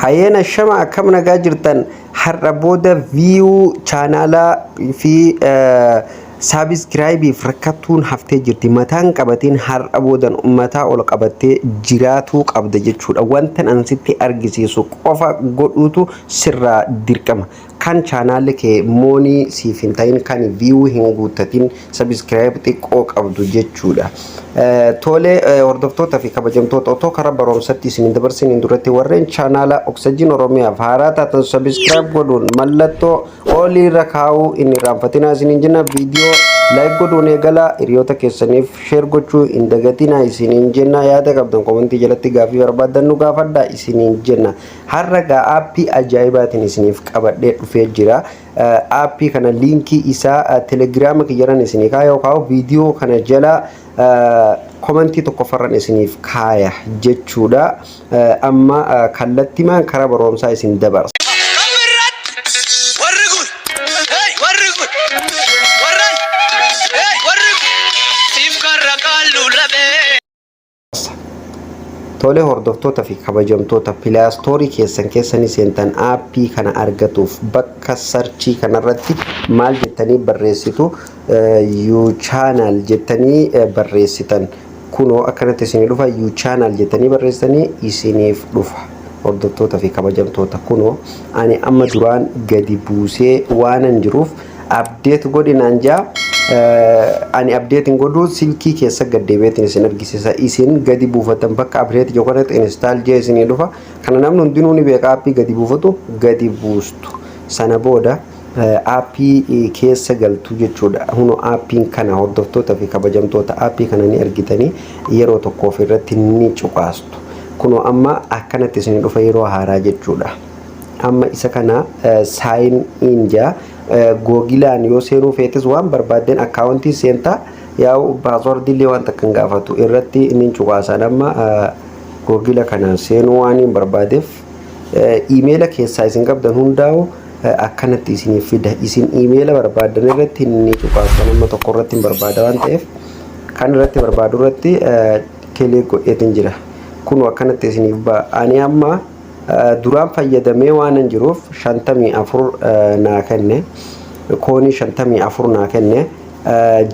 Hayyena shama akkam nagaa jirtan har'a booda view channela fi subscribe rakkatuun haftee jirti mataan qabatiin har'a boodan ummataa ol qabattee jiraatu qabda jechuudha wantan ansitti argisiisu qofa godhuutu sirraa dirqama kan channel kee moonii siif hin ta'in kan view hin guuttatin subscribe xiqqoo qabdu jechuudha tole hordoftoota fi kabajamtoota otoo karaa barumsaatti isin dabarsin duratti warreen channel Oxygen Oromiyaa haaraa taatan subscribe godhuun mallattoo olii rakaa'uu inni raanfatina isin jenna video like godhuun eegala hiriyoota keessaniif share gochuu hin dagatina isin jenna yaada qabdan komentii jalatti gaafii barbaadan nu gaafadha isin jenna har'a aappii ajaa'ibaatiin isiniif qabadhee dhufee jira aappii kana linkii isaa telegram kiyaran isin kaayoo video kana jala komentii tokko farran isiniif kaaya jechuudha amma kallattimaan karaa barumsaa isin dabarsa tole hordoftoota fi kabajamtoota Play Store keessanii seentan aappii kana argatuuf bakka searchii kanarratti maal jettanii barreessitu you channel jettanii barreessitan kuno akkanatti isinii dhufa you channel jettanii barreessanii isiniif dhufa hordoftoota fi kabajamtoota kuno ani amma duraan gadi buusee waanan jiruuf update godhinaan jaa ani updating godhu silkii keessa gaddeebeetiin isin argisiisa isin gadi buufatan bakka update jokonat install jee isin dhufa kana namni hundinuu ni beeka aappii gadi buufatu gadi buustu sana booda aappii keessa galtu jechuudha huno aappiin kana hordoftoota fi kabajamtoota aappii kana ni argitanii yeroo tokkoof irratti ni cuqaastu kuno amma akkanatti isin dhufa yeroo haaraa jechuudha amma isa kana sign in jaa Google yoo seenuu feetis waan barbaaden accountii seenta yaa'u password illee waan takkan gaafatu irratti inni cuqaasan amma Google kana seenuu waan hin barbaadeef email keessaa isin qabdan hundaa'u akkanatti isiniif fida isin email barbaadan irratti inni cuqaasan amma tokko irratti hin barbaada waan ta'eef kan irratti barbaadu irratti kelee godheetin jira kun akkanatti isiniif ba'a ani amma duraan fayyadamee waan jiruuf 54 naa kenne kooni 54 naa kenne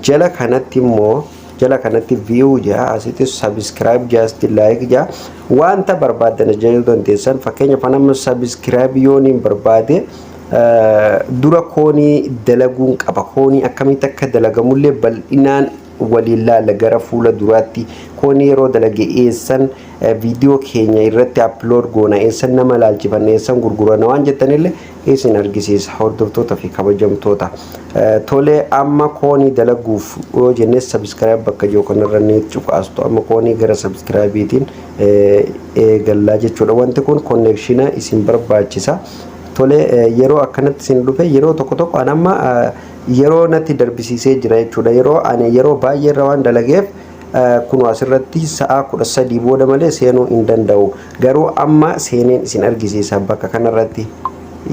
jala kanatti immoo jala kanatti view jaa asitti subscribe just like jaa wanta barbaadan jechuu dandeessan fakkeenya fanama subscribe yooniin barbaade dura kooni dalaguun qaba kooni akkamitti akka dalagamullee bal'inaan walillaala gara fuula duraatti kooni yeroo dalageessan video keenya irratti upload goona eessan nama laalchifanneessan gurgurana waan jettanillee isin argisiisa hordoftoota fi kabajamtoota tole amma kooni dalaguuf yoo jenne subscribe bakka jiru kanarra ni cuqaastu amma kooni gara subscribeetiin eegallaa jechuudha wanti kun connection isin barbaachisa tole yeroo akkanatti isin dhufe yeroo tokko anamma yeroo natti darbisiisee jira jechuudha yeroo ani yeroo baay'ee rawaan dalageef kunu asirratti sa'a 13 booda malee seenuu hin danda'u garuu amma seeneen isin argisiisa bakka kanarratti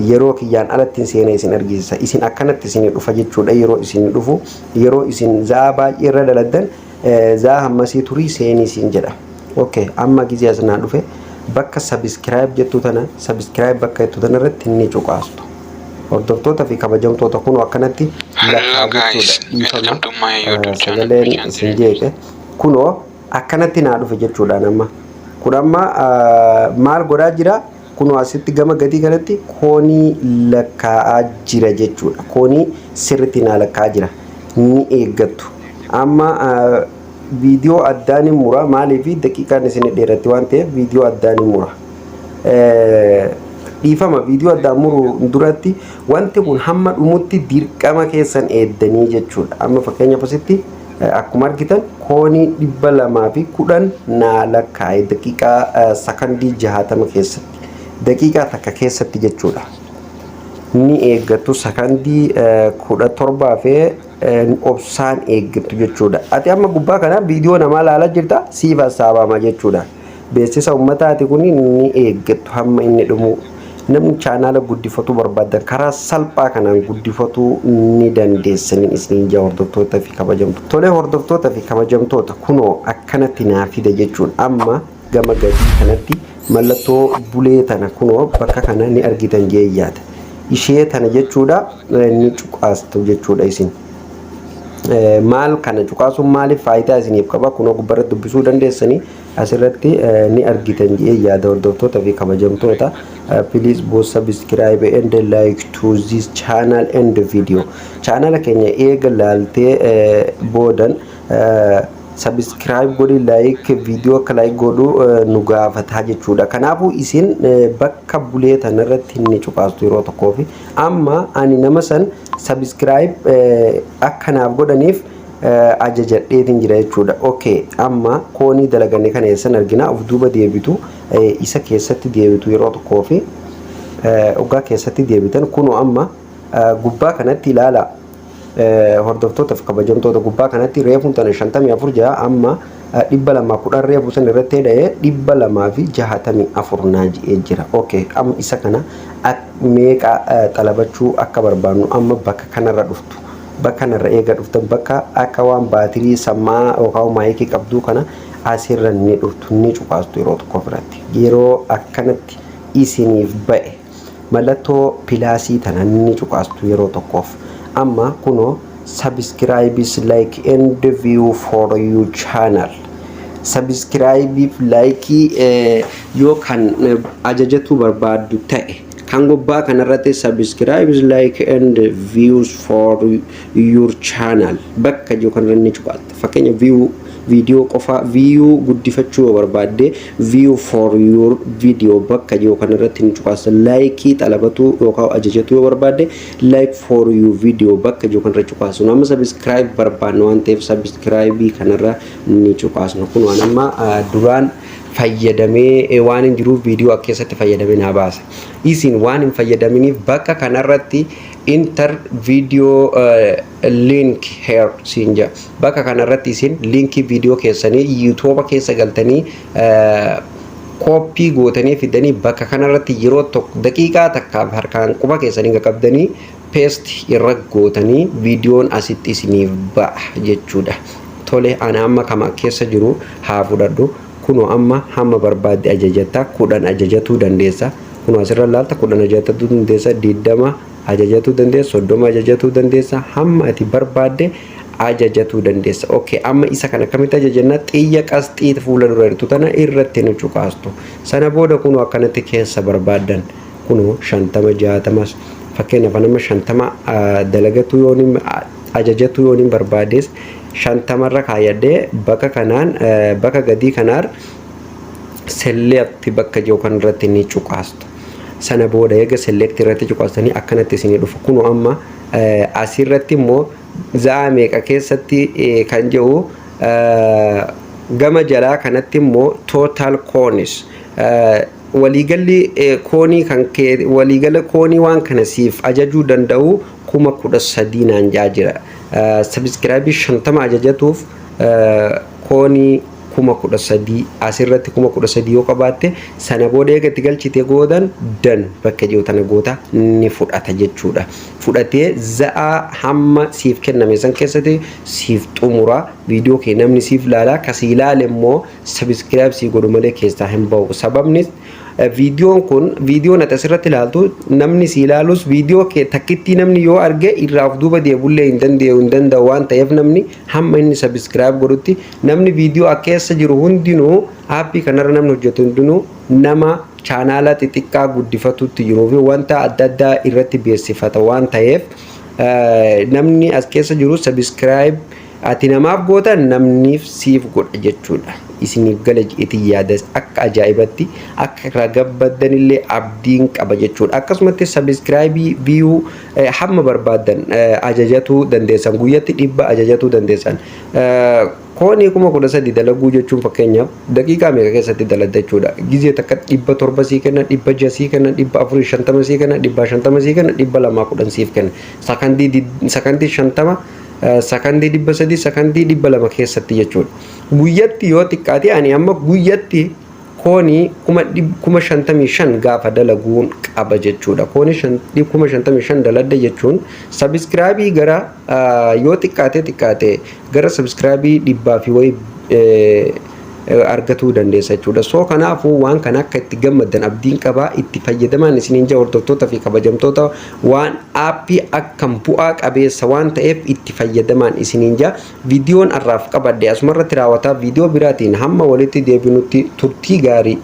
yeroo kiyyaan alatti seenee isin argisiisa isin akkanatti isin dhufa jechuudha yeroo isin dhufu yeroo isin zaa baay'ee irra daladdan zaa hammasii turii seenii isin jedha okay amma gizee asnaa dhufe bakka subscribe jettu tana subscribe bakka jettu tana irratti ni cuqaastu hordoftoota fi kabajamtoota kun akkanatti lakkaa jechuudha sagaleen isin jeeqe kuno akkanatti naa dhufe jechuudha nama kun amma maal godhaa jira kuno asitti gama gadii kanatti koonii lakkaa jira jechuudha koonii sirriitti naa lakkaa jira ni eeggattu amma video addaan mura maaliif daqiiqaan isin dheeratti waan ta'eef video addaan mura dhiifama video addaan muru duratti wanti kun hamma dhumutti dirqama keessan eeddanii jechuudha amma fakkeenyaaf asitti akkuma argitan koonii 210 naa lakkaa'e daqiiqaa sakandii 60 keessatti daqiiqaa takka keessatti jechuudha ni eeggattu sakandii 17 fi obsaan eeggattu jechuudha ati amma gubbaa kana video namaa laalaa jirta siif hasaabama jechuudha beeksisa ummataati kun ni eeggattu hamma inni dhumu namni channel guddifatu barbaadan karaa salphaa kanaan guddifatu ni dandeessanii isin jaa hordoftoota fi kabajamtoota tole hordoftoota fi kabajamtoota kuno akkanatti naa fida jechuun amma gama gadii kanatti mallattoo bulee tana kunoo bakka kana ni argitan jeeyyaata. Ishee tana jechuudha ni cuqaastu jechuudha isin. Maal kana cuqaasuun maaliif faayidaa isiniif qaba? Kunoo gubbarratti dubbisuu dandeessanii asirratti ni argitan jeeyyaata hordoftoota fi kabajamtoota. Please both subscribe and like to this channel and video. Channel keenya eega laaltee boodan subscribe godhi, like video akka like godhu nu gaafata jechuudha. Kanaafuu isin bakka bulee tanarratti ni cuqaastu yeroo tokkoo fi amma ani nama san subscribe akkanaaf godhaniif ajajadheetiin jira jechuudha. Okay, amma koonii dalaganne kana eessan argina. Of duuba deebitu isa keessatti deebitu yeroo tokkoo fi ogaa keessatti deebitan kunoo amma gubbaa kanatti ilaala. Hordoftoota fi kabajamtoota gubbaa kanatti reefuun tana 54 jaha amma 210 reefuu san irratti hidhee 264 naaji'ee jira. Okay, amma isa kana meeqa xalabachuu akka barbaannu amma bakka kanarra dhuftu. Bakka kanarra eega dhuftan bakka akka waan baatirii sammaa yookaan maayikii qabduu kana asirra ni dhuftu ni cuqaastu yeroo tokko biratti. Yeroo akkanatti isiniif ba'e mallattoo pilaasii tana ni cuqaastu yeroo tokkoof. Amma kuno subscribe, like and view for your channel. Subscribe, like yoo kan ajajatu barbaaddu ta'e kan gubbaa kanarratti subscribe, like and views for your channel bakka yoo kanarra ni cuqaastu. Fakkeenya video qofa view guddifachuu barbaadde view for your video bakka yoo kanarratti ni cuqaastu. Like xalabatu yookaan ajajatu yoo barbaadde like for your video bakka yoo kanarra cuqaastu. Amma subscribe barbaannu waan ta'eef subscribe kanarra ni cuqaasnu. Kun waan amma duraan fayyadamee waan hin jiruuf viidiyoo akka keessatti fayyadamee naa baase. Isin waan hin fayyadaminiif bakka kanarratti enter video link here sinja bakka kanarratti isin linki video keessanii YouTube keessa galtanii copy gootanii fidanii bakka kanarratti yeroo tokko daqiiqaa takkaaf harkaan quba keessanii qabdanii paste irra gootanii videoon asitti isiniif ba'a jechuudha. Tole ana amma kama keessa jiru haa fudhadhu. Kunoo amma hamma barbaadde ajajata 10 ajajatuu dandeessa. Kunoo asirra laalta 10 ajajatuu dandeessa, 20 ajajatuu dandeessa, 30 ajajatuu dandeessa, hamma ati barbaadde ajajatuu dandeessa. Okay, amma isa kana akkamitti ajajanna? Xiyya qasxii fuula dura jirtu tana irratti ni cuqaastu. Sana booda kunoo akkanatti keessa barbaadan kunoo 50 60 fakkeenyaaf nama 50 dalagatu yooniin ajajatu yooniin barbaades 50 irra kaayadee bakka kanaan bakka gadii kanaar select bakka jiru kan irratti ni cuqaastu. Sana booda eega select irratti cuqaastanii akkanatti isinii dhufu. Kunoo amma asirratti immoo za'a meeqa keessatti kan jiru gama jalaa kanatti immoo total coins waliigalli koonii kan kee waliigala koonii waan kana siif ajajuu danda'u 13,000 naan jira. Subscribe 50 ajajatuuf koonii 13,000 asirratti 13,000 yoo qabaatte sana booda eegatti galchite goodan dan bakka jiru tana goota ni fudhata jechuudha. Fudhatee za'a hamma siif kenname san keessatti siif xumura viidiyoo kee namni siif laala kasii ilaale immoo subscribe si godhu malee keessaa hin ba'u. Sababni viidiyoon kun viidiyoon ati asirratti ilaaltu namni si ilaalus viidiyoo kee takkitti namni yoo arge irraaf duuba deebullee hin danda'u waan ta'eef namni hamma inni subscribe godhutti namni viidiyoo akka keessa jiru hundinuu aappii kanarra namni hojjetu hundinuu nama chaanaala xixiqqaa guddifatutti jiruu fi wanta adda addaa irratti beeksifata waan ta'eef namni as keessa jiru subscribe ati namaaf gootan namniif siif godha jechuudha. Isiniif gala ji'eetii yaada akka ajaa'ibatti akka ragabbadan illee abdiin qaba jechuudha. Akkasumatti subscribe view hamma barbaadan ajajatuu dandeessan guyyatti 100 ajajatuu dandeessan. Koonii 13,000 dalaguu jechuun fakkeenyaaf daqiiqaa meeqa keessatti daladda jechuudha. Gizee takka 700 sii kenna, 600 sii kenna, 450 sii kenna, 550 sii kenna, 210 siif kenna. Sakandii 50 sakandii 300 sakandii 200 keessatti jechuudha. Guyyatti yoo xiqqaate ani amma guyyatti koonii 55 gaafa dalaguun qaba jechuudha. Koonii 55 daladda jechuun subscribe gara yoo xiqqaate gara subscribe 100 fi way argatuu dandeessa jechuudha. So kanaafuu waan kana akka itti gammaddan abdiin qabaa. Itti fayyadamaan isiniin jaa hordoftoota fi kabajamtoota waan aappii akkam bu'aa qabeessa waan ta'eef itti fayyadamaan isiniin jaa. Viidiyoon arraaf qabadde asumarratti raawwataa viidiyoo biraatiin hamma walitti deebinutti turtii gaarii.